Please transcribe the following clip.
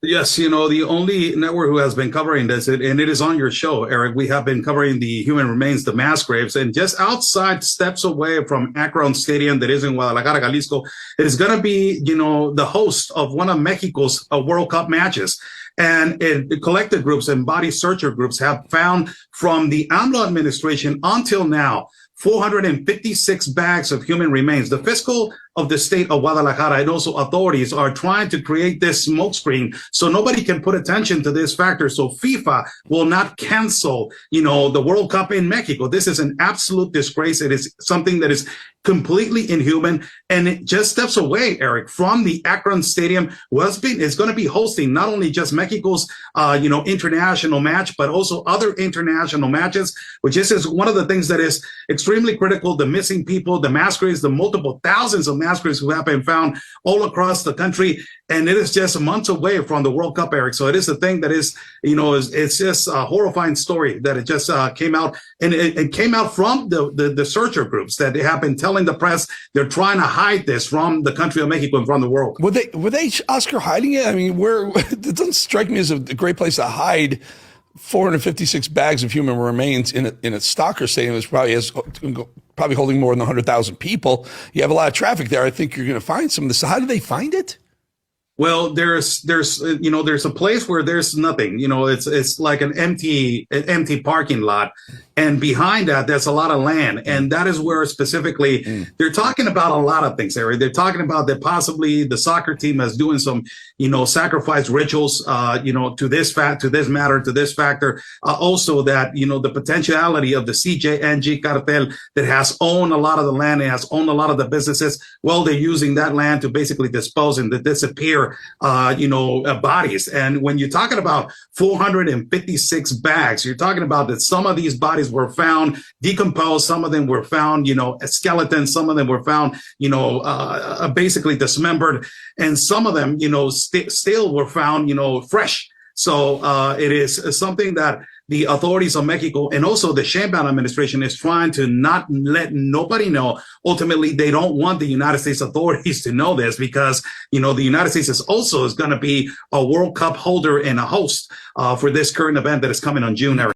Yes, the only network who has been covering this, and it is on your show, Eric. We have been covering the human remains, the mass graves, and just outside, steps away from Akron Stadium, that is in Guadalajara, Jalisco, it is going to be, the host of one of Mexico's World Cup matches. And the collective groups and body searcher groups have found from the AMLO administration until now 456 bags of human remains. The fiscal of the state of Guadalajara and also authorities are trying to create this smokescreen so nobody can put attention to this factor. So FIFA will not cancel, the World Cup in Mexico. This is an absolute disgrace. It is something that is completely inhuman, and it just steps away, Eric, from the Akron Stadium. Is going to be hosting not only just Mexico's, international match, but also other international matches, which is one of the things that is extremely critical. The missing people, the mass graves, the multiple thousands of mass graves who have been found all across the country. And it is just months away from the World Cup, Eric. So it is a thing that is, it's just a horrifying story that it just came out. And it came out from the searcher groups that have been telling the press they're trying to hide this from the country of Mexico and from the world. Were they, Oscar, hiding it? I mean, it doesn't strike me as a great place to hide 456 bags of human remains in a soccer stadium that's probably holding more than 100,000 people. You have a lot of traffic there. I think you're going to find some of this. How do they find it? Well, there's a place where there's nothing. It's like an empty parking lot, and behind that there's a lot of land, and that is where specifically they're talking about a lot of things, Eric. They're talking about that possibly the soccer team is doing some sacrifice rituals to this factor. Also that the potentiality of the CJNG cartel that has owned a lot of the land and has owned a lot of the businesses. Well, they're using that land to basically dispose and to disappear bodies. And when you're talking about 456 bags, you're talking about that some of these bodies were found decomposed, some of them were found skeletons, some of them were found basically dismembered, and some of them still were found fresh. So it is something that the authorities of Mexico and also the Sheinbaum administration is trying to not let nobody know. Ultimately, they don't want the United States authorities to know this because, the United States is going to be a World Cup holder and a host for this current event that is coming on June, Eric.